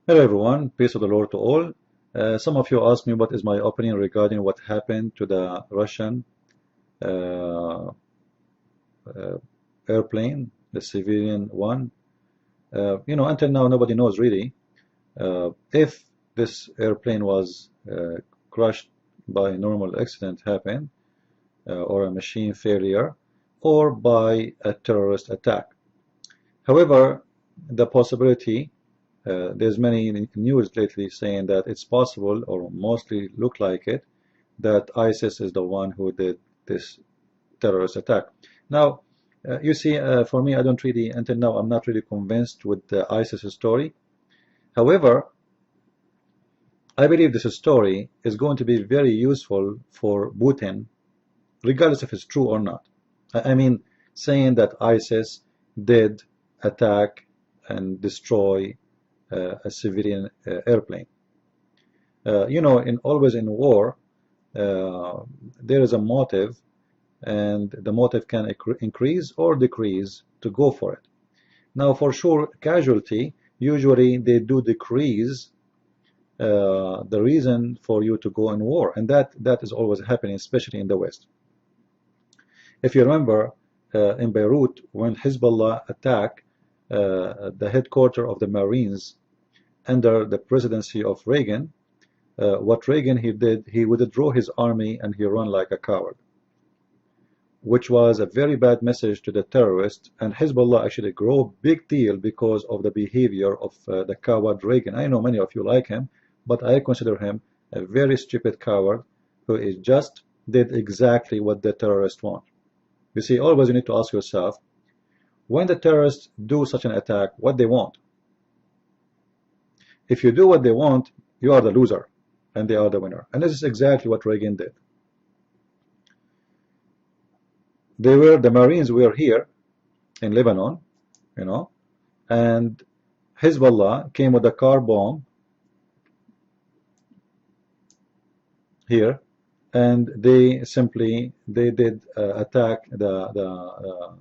Hello everyone, peace of the Lord to all. Some of you asked me what is my opinion regarding what happened to the Russian uh, uh, airplane, the civilian one. Until now nobody knows really if this airplane was crushed by a normal accident happened or a machine failure or by a terrorist attack. However, the possibility there's many news lately saying that it's possible, or mostly look like it, that ISIS is the one who did this terrorist attack. Now, you see, for me, I don't really, until now, I'm not really convinced with the ISIS story. However, I believe this story is going to be very useful for Putin, regardless if it's true or not. I mean, saying that ISIS did attack and destroy a civilian airplane. Always in war, there is a motive, and the motive can increase or decrease to go for it. Now, for sure, casualty, usually they do decrease the reason for you to go in war, and that is always happening, especially in the West. If you remember, in Beirut, when Hezbollah attacked the headquarters of the Marines under the presidency of Reagan, what Reagan he did, he withdrew his army and he ran like a coward, which was a very bad message to the terrorists. And Hezbollah actually grew a big deal because of the behavior of the coward Reagan. I know many of you like him, but I consider him a very stupid coward who is just did exactly what the terrorists want. You see, always you need to ask yourself, when the terrorists do such an attack, what they want. If you do what they want, you are the loser and they are the winner. And this is exactly what Reagan did. The Marines were here in Lebanon, and Hezbollah came with a car bomb here, and they did attack the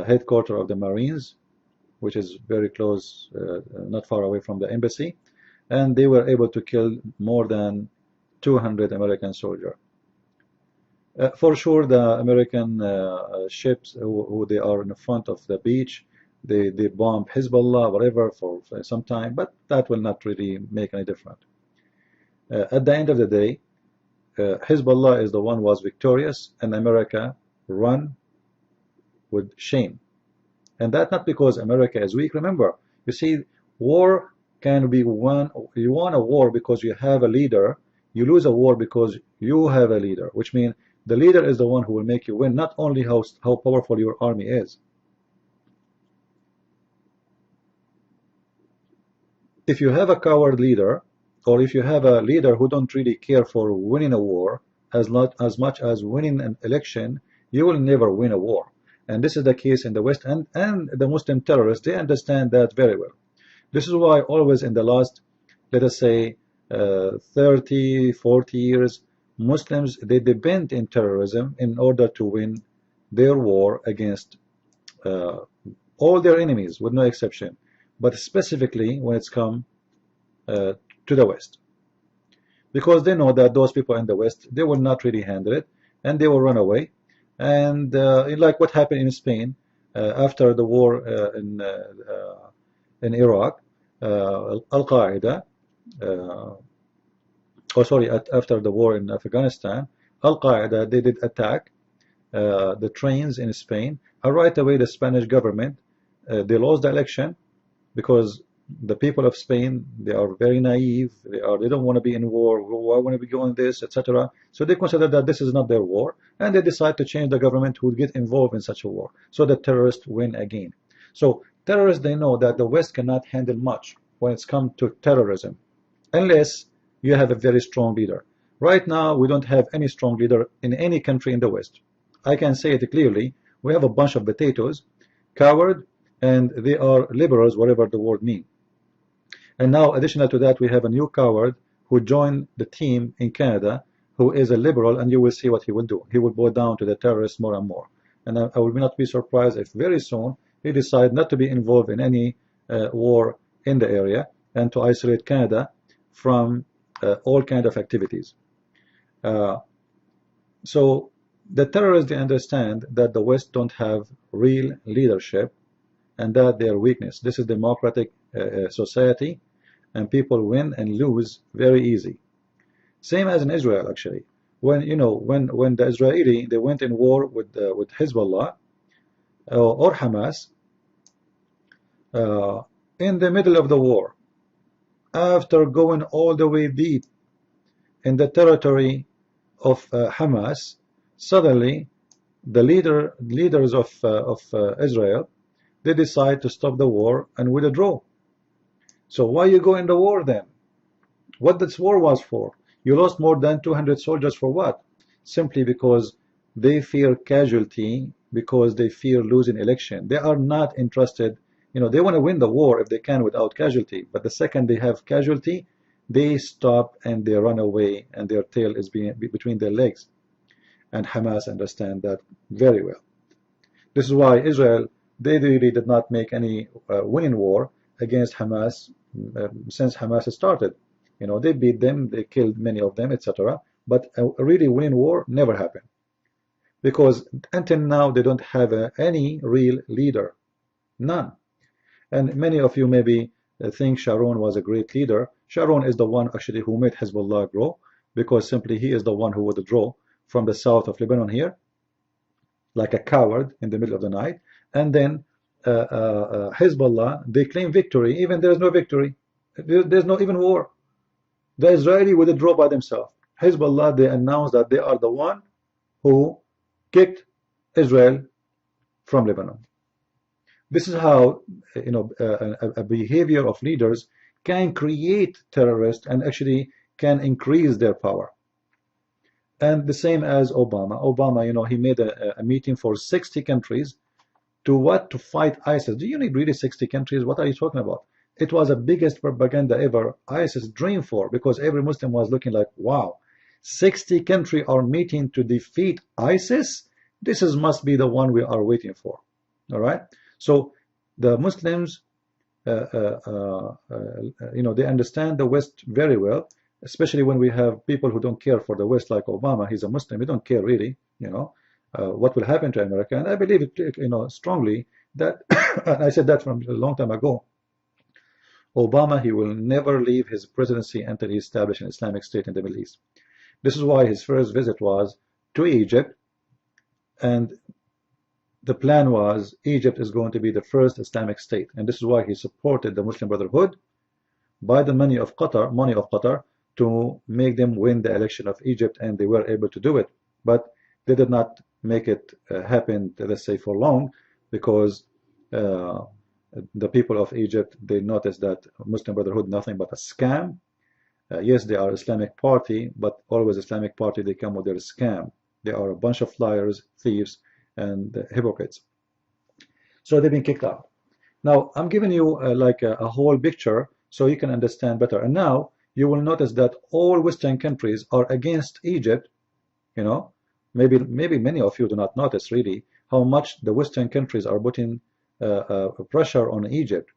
headquarters of the Marines, which is very close, not far away from the embassy, and they were able to kill more than 200 American soldiers. For sure, the American ships who they are in the front of the beach, they bomb Hezbollah, whatever, for some time, but that will not really make any difference. At the end of the day, Hezbollah is the one who was victorious, and America run with shame. And that's not because America is weak. Remember, you see, war can be won. You won a war because you have a leader. You lose a war because you have a leader, which means the leader is the one who will make you win, not only how powerful your army is. If you have a coward leader, or if you have a leader who don't really care for winning a war as much as winning an election, you will never win a war. And this is the case in the West, and the Muslim terrorists, they understand that very well. This is why always in the last, let us say, 30, 40 years, Muslims, they depend in terrorism in order to win their war against all their enemies, with no exception, but specifically when it's come to the West. Because they know that those people in the West, they will not really handle it, and they will run away. And like what happened in Spain after the war in Iraq, Al-Qaeda, after the war in Afghanistan, Al-Qaeda, they did attack the trains in Spain, and right away the Spanish government, they lost the election because the people of Spain, they are very naive. They don't want to be in war. Why want to be doing this, etc. So they consider that this is not their war, and they decide to change the government who would get involved in such a war. So the terrorists win again. So terrorists, they know that the West cannot handle much when it's come to terrorism, unless you have a very strong leader. Right now, we don't have any strong leader in any country in the West. I can say it clearly. We have a bunch of potatoes, coward, and they are liberals, whatever the word means. And now, additional to that, we have a new coward who joined the team in Canada, who is a liberal, and you will see what he will do. He will bow down to the terrorists more and more. And I will not be surprised if very soon he decides not to be involved in any war in the area, and to isolate Canada from all kind of activities. So the terrorists, they understand that the West don't have real leadership and that their weakness. This is democratic society, and people win and lose very easy. Same as in Israel, actually. When when the Israeli, they went in war with Hezbollah or Hamas, in the middle of the war, after going all the way deep in the territory of Hamas, suddenly the leaders of Israel, they decide to stop the war and withdraw. So why you go in the war then? What this war was for? You lost more than 200 soldiers for what? Simply because they fear casualty, because they fear losing election. They are not interested. They want to win the war if they can without casualty. But the second they have casualty, they stop and they run away, and their tail is between their legs. And Hamas understand that very well. This is why Israel, they really did not make any winning war against Hamas since Hamas started. They beat them, they killed many of them, etc. But a really winning war never happened, because until now they don't have any real leader, none. And many of you maybe think Sharon was a great leader. Sharon is the one actually who made Hezbollah grow, because simply he is the one who would draw from the south of Lebanon here, like a coward in the middle of the night, and then Hezbollah, they claim victory, even there is no victory. There's no even war. The Israeli withdraw by themselves. Hezbollah, they announced that they are the one who kicked Israel from Lebanon. This is how a behavior of leaders can create terrorists and actually can increase their power. And the same as Obama. Obama, he made a meeting for 60 countries to fight ISIS. Do you need really 60 countries? What are you talking about? It was the biggest propaganda ever ISIS dreamed for, because every Muslim was looking like, wow, 60 countries are meeting to defeat ISIS? This must be the one we are waiting for. All right? So the Muslims, they understand the West very well, especially when we have people who don't care for the West, like Obama. He's a Muslim. He don't care really, what will happen to America. And I believe it, strongly that, and I said that from a long time ago, Obama, he will never leave his presidency until he establishes an Islamic State in the Middle East. This is why his first visit was to Egypt, and the plan was Egypt is going to be the first Islamic State, and this is why he supported the Muslim Brotherhood by the money of Qatar to make them win the election of Egypt, and they were able to do it. But they did not make it happen, let's say, for long, because the people of Egypt, they noticed that Muslim Brotherhood nothing but a scam. Yes, they are Islamic party, but always Islamic party, they come with their scam. They are a bunch of liars, thieves, and hypocrites. So they've been kicked out. Now I'm giving you like a whole picture so you can understand better. And now you will notice that all Western countries are against Egypt. Maybe many of you do not notice really how much the Western countries are putting pressure on Egypt,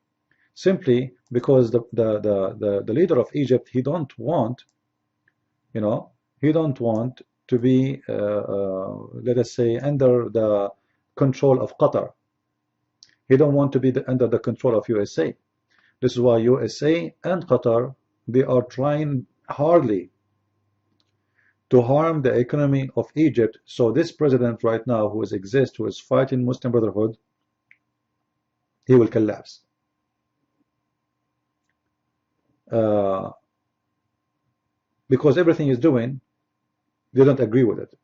simply because the leader of Egypt, he don't want to be let us say under the control of Qatar. He don't want to be under the control of USA. This is why USA and Qatar, they are trying hardly to harm the economy of Egypt. So this president right now who is fighting Muslim Brotherhood, he will collapse. Because everything he's doing, they don't agree with it.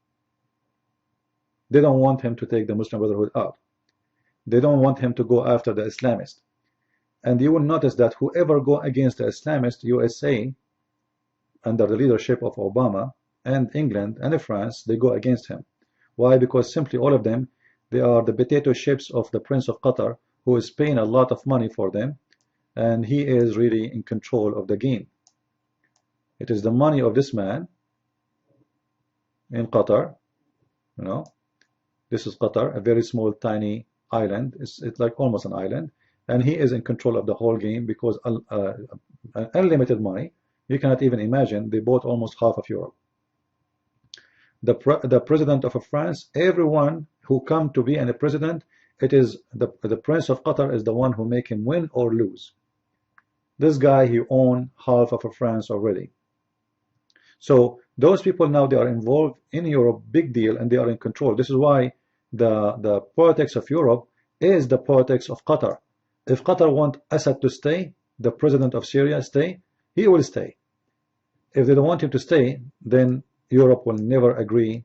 They don't want him to take the Muslim Brotherhood out. They don't want him to go after the Islamists. And you will notice that whoever go against the Islamists, USA, under the leadership of Obama, and England and France, they go against him. Why? Because simply all of them, they are the potato chips of the Prince of Qatar, who is paying a lot of money for them, and he is really in control of the game. It is the money of this man in Qatar. This is Qatar, a very small, tiny island. It's like almost an island, and he is in control of the whole game, because unlimited money. You cannot even imagine. They bought almost half of Europe. The president of France, everyone who come to be a president, it is the Prince of Qatar is the one who make him win or lose. This guy, he owned half of France already. So those people now, they are involved in Europe, big deal, and they are in control. This is why the politics of Europe is the politics of Qatar. If Qatar want Assad to stay, the president of Syria stay, he will stay. If they don't want him to stay, then Europe will never agree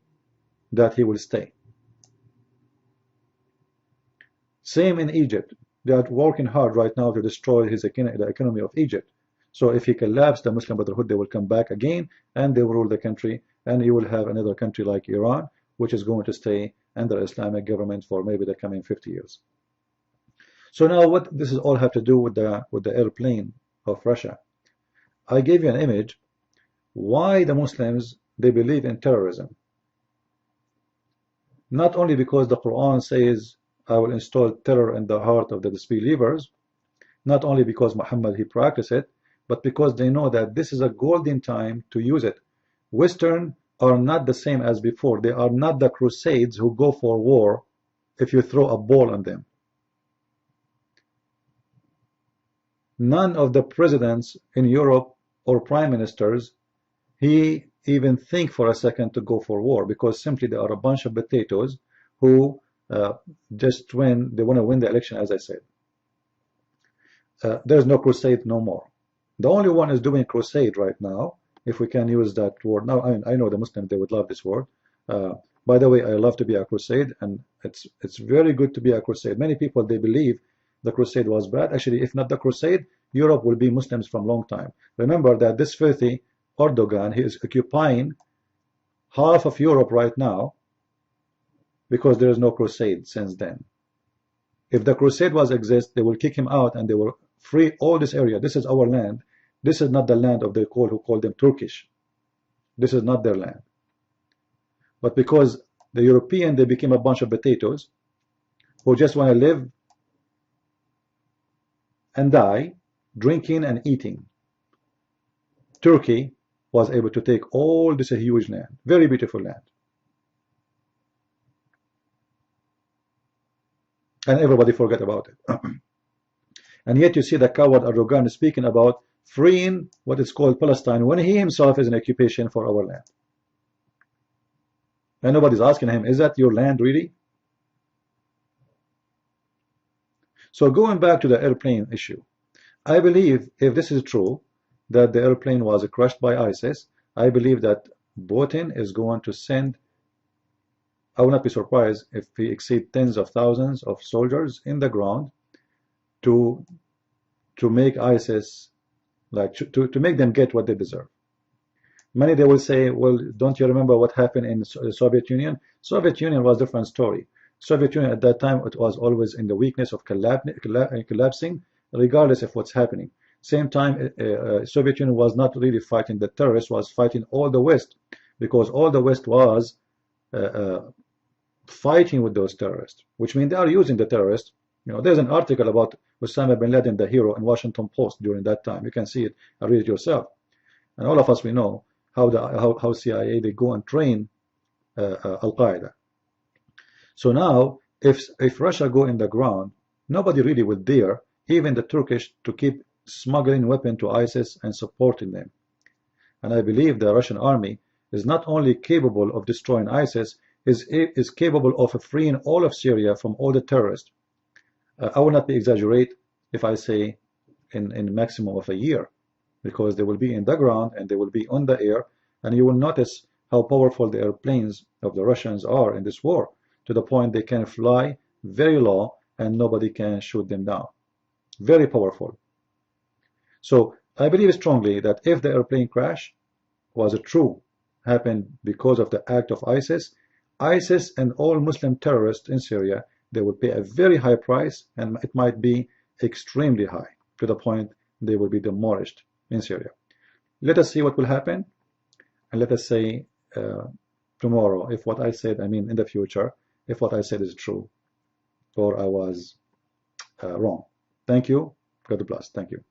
that he will stay. Same in Egypt. They are working hard right now to destroy the economy of Egypt. So if he collapses the Muslim Brotherhood, they will come back again and they will rule the country, and you will have another country like Iran, which is going to stay under Islamic government for maybe the coming 50 years. So now what this is all have to do with the airplane of Russia. I gave you an image why the Muslims, they believe in terrorism. Not only because the Quran says, I will install terror in the heart of the disbelievers, not only because Muhammad, he practiced it, but because they know that this is a golden time to use it. Western are not the same as before. They are not the crusades who go for war if you throw a ball on them. None of the presidents in Europe or prime ministers, he even think for a second to go for war, because simply they are a bunch of potatoes who just win. They want to win the election, as I said. There's no crusade no more. The only one is doing crusade right now, if we can use that word. Now, I know the Muslims, they would love this word. By the way, I love to be a crusade, and it's very good to be a crusade. Many people, they believe the crusade was bad. Actually, if not the crusade, Europe will be Muslims from long time. Remember that this filthy Erdogan, he is occupying half of Europe right now because there is no crusade since then. If the crusade was exist, they will kick him out and they will free all this area. This is our land. This is not the land of the who call them Turkish. This is not their land. But because the European, they became a bunch of potatoes who just want to live and die, drinking and eating. Turkey was able to take all this huge land, very beautiful land. And everybody forgot about it. And yet you see the coward Erdogan speaking about freeing what is called Palestine when he himself is an occupation for our land. And nobody's asking him, is that your land really? So going back to the airplane issue, I believe if this is true, that the airplane was crushed by ISIS, I believe that Putin is going to send, I will not be surprised if he exceed tens of thousands of soldiers in the ground to make ISIS, like to make them get what they deserve. Many, they will say, well, don't you remember what happened in the Soviet Union? Soviet Union was a different story. Soviet Union at that time, it was always in the weakness of collapsing, regardless of what's happening. Same time, Soviet Union was not really fighting the terrorists, was fighting all the West, because all the West was fighting with those terrorists, which means they are using the terrorists. You know, there's an article about Osama bin Laden, the hero, in Washington Post during that time. You can see it and read it yourself. And all of us, we know how CIA, they go and train Al-Qaeda. So now, if Russia go in the ground, nobody really will dare, even the Turkish, to keep smuggling weapons to ISIS and supporting them. And I believe the Russian army is not only capable of destroying ISIS, is capable of freeing all of Syria from all the terrorists. I will not be exaggerate if I say in maximum of a year, because they will be in the ground and they will be on the air, and you will notice how powerful the airplanes of the Russians are in this war, to the point they can fly very low and nobody can shoot them down. Very powerful. So I believe strongly that if the airplane crash was true, happened because of the act of ISIS, ISIS and all Muslim terrorists in Syria, they will pay a very high price, and it might be extremely high, to the point they will be demolished in Syria. Let us see what will happen, and let us say tomorrow if what I said, I mean in the future, if what I said is true or I was wrong. Thank you. God bless. Thank you.